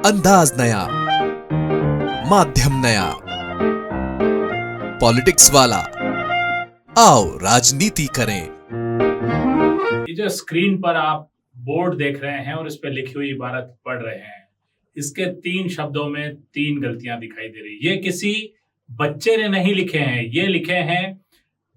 अंदाज नया, माध्यम नया, पॉलिटिक्स वाला, आओ राजनीति करें। ये जो स्क्रीन पर आप बोर्ड देख रहे हैं और इस पर लिखी हुई इबारत पढ़ रहे हैं, इसके 3 शब्दों में 3 गलतियां दिखाई दे रही। ये किसी बच्चे ने नहीं लिखे हैं, ये लिखे हैं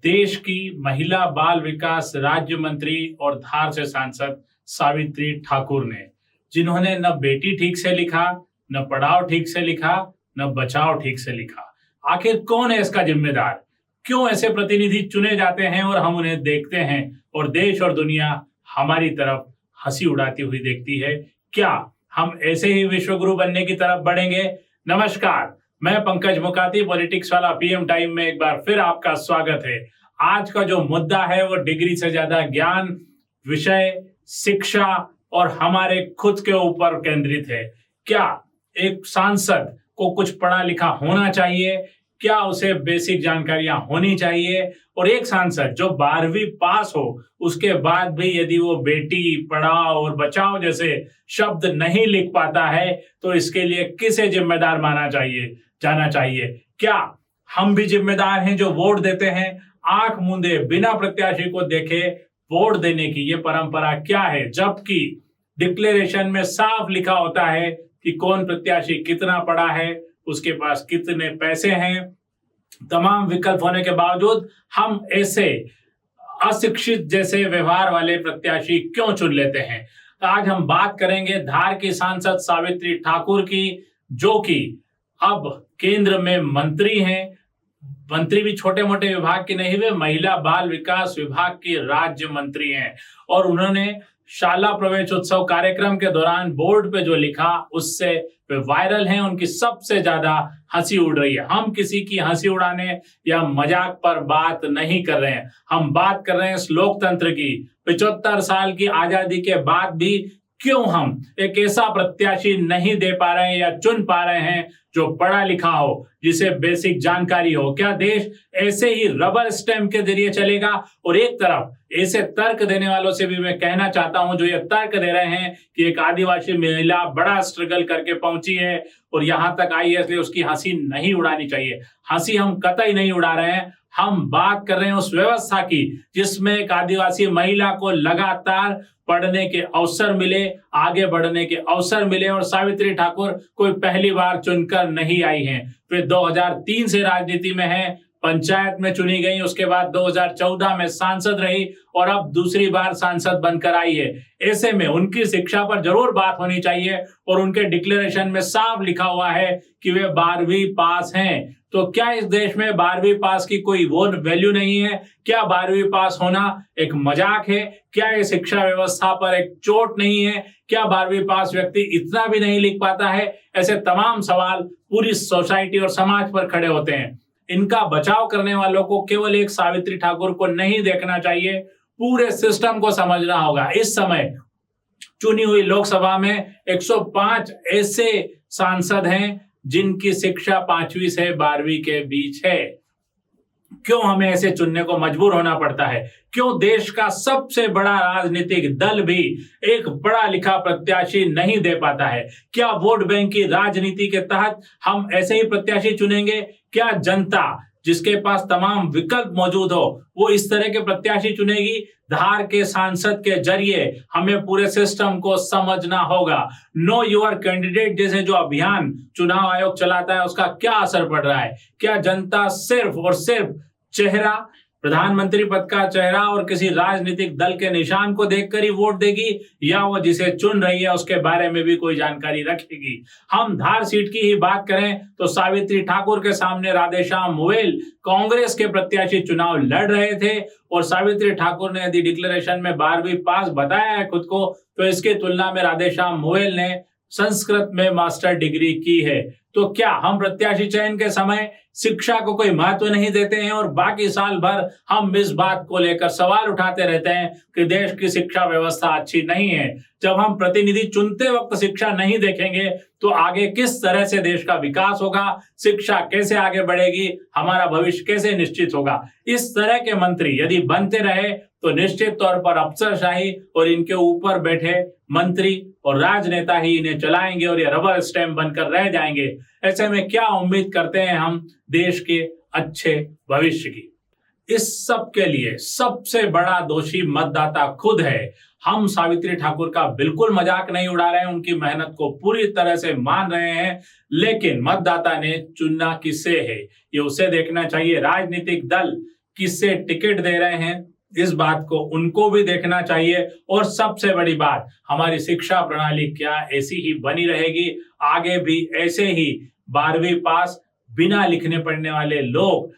देश की महिला बाल विकास राज्य मंत्री और धार से सांसद सावित्री ठाकुर ने, जिन्होंने न बेटी ठीक से लिखा, न पढ़ाओ ठीक से लिखा, न बचाओ ठीक से लिखा। आखिर कौन है इसका जिम्मेदार? क्यों ऐसे प्रतिनिधि चुने जाते हैं और हम उन्हें देखते हैं और देश और दुनिया हमारी तरफ हंसी उड़ाती हुई देखती है? क्या हम ऐसे ही विश्वगुरु बनने की तरफ बढ़ेंगे? नमस्कार, मैं पंकज मुकाती, पॉलिटिक्स वाला पीएम टाइम में एक बार फिर आपका स्वागत है। आज का जो मुद्दा है वो डिग्री से ज्यादा ज्ञान, विषय, शिक्षा और हमारे खुद के ऊपर केंद्रित है। क्या एक सांसद को कुछ पढ़ा लिखा होना चाहिए? क्या उसे बेसिक जानकारियां होनी चाहिए? और एक सांसद जो 12वीं पास हो, उसके बाद भी यदि वो बेटी, पढ़ाओ और बचाओ जैसे शब्द नहीं लिख पाता है, तो इसके लिए किसे जिम्मेदार जाना चाहिए? क्या हम भी जिम्मेदार हैं जो वोट देते हैं? आंख मूंदे बिना प्रत्याशी को देखे वोट देने की ये परंपरा क्या है, जबकि डिक्लेरेशन में साफ लिखा होता है कि कौन प्रत्याशी कितना पढ़ा है, उसके पास कितने पैसे हैं। तमाम विकल्प होने के बावजूद हम ऐसे अशिक्षित जैसे व्यवहार वाले प्रत्याशी क्यों चुन लेते हैं? आज हम बात करेंगे धार की सांसद सावित्री ठाकुर की, जो कि अब केंद्र में मंत्री हैं। मंत्री भी छोटे मोटे विभाग की नहीं, वे महिला बाल विकास विभाग की राज्य मंत्री हैं और उन्होंने शाला प्रवेश उत्सव कार्यक्रम के दौरान बोर्ड पे जो लिखा उससे वे वायरल हैं। उनकी सबसे ज्यादा हंसी उड़ रही है। हम किसी की हंसी उड़ाने या मजाक पर बात नहीं कर रहे हैं, हम बात कर रहे हैं इस लोकतंत्र की। 75 साल की आजादी के बाद भी क्यों हम एक ऐसा प्रत्याशी नहीं दे पा रहे हैं या चुन पा रहे हैं जो पढ़ा लिखा हो, जिसे बेसिक जानकारी हो? क्या देश ऐसे ही रबर स्टैंप के जरिए चलेगा? और एक तरफ ऐसे तर्क देने वालों से भी मैं कहना चाहता हूं, जो ये तर्क दे रहे हैं कि एक आदिवासी महिला बड़ा स्ट्रगल करके पहुंची है और यहां तक आई है, इसलिए उसकी हंसी नहीं उड़ानी चाहिए। हंसी हम कतई नहीं उड़ा रहे हैं, हम बात कर रहे हैं उस व्यवस्था की जिसमें एक आदिवासी महिला को लगातार पढ़ने के अवसर मिले, आगे बढ़ने के अवसर मिले। और सावित्री ठाकुर कोई पहली बार चुनकर नहीं आई हैं, वे 2003 से राजनीति में हैं, पंचायत में चुनी गई, उसके बाद 2014 में सांसद रही और अब दूसरी बार सांसद बनकर आई है। ऐसे में उनकी शिक्षा पर जरूर बात होनी चाहिए और उनके डिक्लेरेशन में साफ लिखा हुआ है कि वे 12वीं पास हैं। तो क्या इस देश में 12वीं पास की कोई वो वैल्यू नहीं है? क्या 12वीं पास होना एक मजाक है? क्या ये शिक्षा व्यवस्था पर एक चोट नहीं है? क्या 12वीं पास व्यक्ति इतना भी नहीं लिख पाता है? ऐसे तमाम सवाल पूरी सोसाइटी और समाज पर खड़े होते हैं। इनका बचाव करने वालों को केवल एक सावित्री ठाकुर को नहीं देखना चाहिए, पूरे सिस्टम को समझना होगा। इस समय चुनी हुई लोकसभा में 105 ऐसे सांसद हैं जिनकी शिक्षा 5वीं से 12वीं के बीच है। क्यों हमें ऐसे चुनने को मजबूर होना पड़ता है? क्यों देश का सबसे बड़ा राजनीतिक दल भी एक पढ़ा लिखा प्रत्याशी नहीं दे पाता है? क्या वोट बैंक की राजनीति के तहत हम ऐसे ही प्रत्याशी चुनेंगे? क्या जनता जिसके पास तमाम विकल्प मौजूद हो वो इस तरह के प्रत्याशी चुनेगी? धार के सांसद के जरिए हमें पूरे सिस्टम को समझना होगा। नो योर कैंडिडेट जैसे जो अभियान चुनाव आयोग चलाता है, उसका क्या असर पड़ रहा है? क्या जनता सिर्फ और सिर्फ चेहरा, प्रधानमंत्री पद का चेहरा और किसी राजनीतिक दल के निशान को देखकर ही वोट देगी, या वो जिसे चुन रही है उसके बारे में भी कोई जानकारी रखेगी? हम धार सीट की ही बात करें तो सावित्री ठाकुर के सामने राधेश्याम मोवेल कांग्रेस के प्रत्याशी चुनाव लड़ रहे थे और सावित्री ठाकुर ने यदि डिक्लेरेशन में 12वीं पास बताया है खुद को, तो इसकी तुलना में राधेश्याम मोवेल ने संस्कृत में मास्टर डिग्री की है। तो क्या हम प्रत्याशी चयन के समय शिक्षा को कोई महत्व नहीं देते हैं और बाकी साल भर हम इस बात को लेकर सवाल उठाते रहते हैं कि देश की शिक्षा व्यवस्था अच्छी नहीं है? जब हम प्रतिनिधि चुनते वक्त शिक्षा नहीं देखेंगे तो आगे किस तरह से देश का विकास होगा, शिक्षा कैसे आगे बढ़ेगी, हमारा भविष्य कैसे निश्चित होगा? इस तरह के मंत्री यदि बनते रहे तो निश्चित तौर पर अफसरशाही और इनके ऊपर बैठे मंत्री और राजनेता ही इन्हें चलाएंगे और ये रबर स्टैंप बनकर रह जाएंगे। ऐसे में क्या उम्मीद करते हैं हम देश के अच्छे भविष्य की? इस सब के लिए सबसे बड़ा दोषी मतदाता खुद है। हम सावित्री ठाकुर का बिल्कुल मजाक नहीं उड़ा रहे हैं, उनकी मेहनत को पूरी तरह से मान रहे हैं, लेकिन मतदाता ने चुनना किससे है ये उसे देखना चाहिए। राजनीतिक दल किससे टिकट दे रहे हैं इस बात को उनको भी देखना चाहिए। और सबसे बड़ी बात, हमारी शिक्षा प्रणाली क्या ऐसी ही बनी रहेगी? आगे भी ऐसे ही 12वीं पास बिना लिखने पढ़ने वाले लोग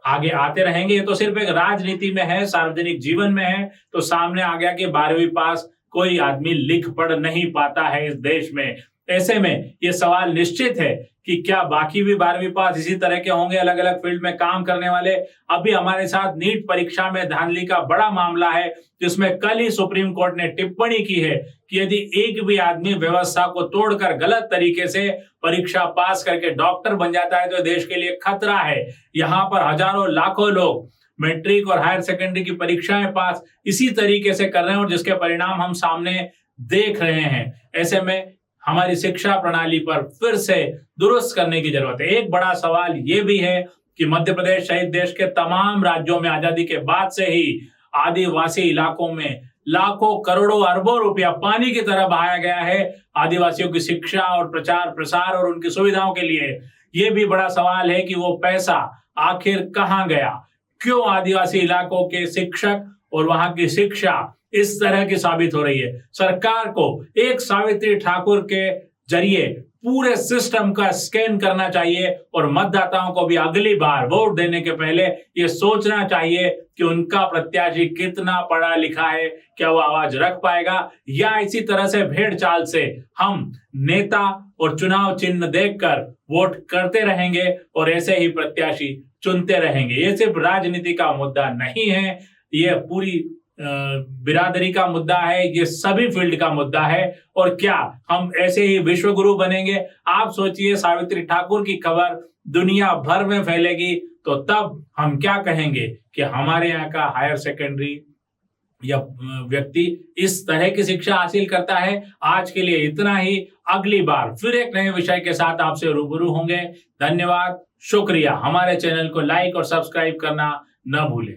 आगे आते रहेंगे? ये तो सिर्फ एक राजनीति में है, सार्वजनिक जीवन में है तो सामने आ गया कि 12वीं पास कोई आदमी लिख पढ़ नहीं पाता है इस देश में। ऐसे में ये सवाल निश्चित है कि क्या बाकी भी 12वीं पास इसी तरह के होंगे, अलग अलग फील्ड में काम करने वाले? अभी हमारे साथ नीट परीक्षा में धांधली का बड़ा मामला है, जिसमें कल ही सुप्रीम कोर्ट ने टिप्पणी की है कि यदि एक भी आदमी व्यवस्था को तोड़कर गलत तरीके से परीक्षा पास करके डॉक्टर बन जाता है तो देश के लिए खतरा है। यहाँ पर हजारों लाखों लोग मैट्रिक और हायर सेकेंडरी की परीक्षाएं पास इसी तरीके से कर रहे हैं और जिसके परिणाम हम सामने देख रहे हैं। ऐसे में हमारी शिक्षा प्रणाली पर फिर से दुरुस्त करने की जरूरत है। एक बड़ा सवाल ये भी है कि मध्य प्रदेश सहित देश के तमाम राज्यों में आजादी के बाद से ही आदिवासी इलाकों में लाखों करोड़ों अरबों रुपया पानी की तरह बहाया गया है आदिवासियों की शिक्षा और प्रचार प्रसार और उनकी सुविधाओं के लिए। ये भी बड़ा सवाल है कि वो पैसा आखिर कहाँ गया? क्यों आदिवासी इलाकों के शिक्षक और वहां की शिक्षा इस तरह की साबित हो रही है? सरकार को एक सावित्री ठाकुर के जरिए पूरे सिस्टम का स्कैन करना चाहिए और मतदाताओं को भी अगली बार वोट देने के पहले ये सोचना चाहिए कि उनका प्रत्याशी कितना पढ़ा लिखा है, क्या वो आवाज रख पाएगा, या इसी तरह से भेड़ चाल से हम नेता और चुनाव चिन्ह देखकर वोट करते रहेंगे और ऐसे ही प्रत्याशी चुनते रहेंगे। ये सिर्फ राजनीति का मुद्दा नहीं है, ये पूरी बिरादरी का मुद्दा है, ये सभी फील्ड का मुद्दा है। और क्या हम ऐसे ही विश्व गुरु बनेंगे? आप सोचिए, सावित्री ठाकुर की खबर दुनिया भर में फैलेगी तो तब हम क्या कहेंगे कि हमारे यहाँ का हायर सेकेंडरी या व्यक्ति इस तरह की शिक्षा हासिल करता है। आज के लिए इतना ही, अगली बार फिर एक नए विषय के साथ आपसे रूबरू होंगे। धन्यवाद, शुक्रिया। हमारे चैनल को लाइक और सब्सक्राइब करना न भूलें।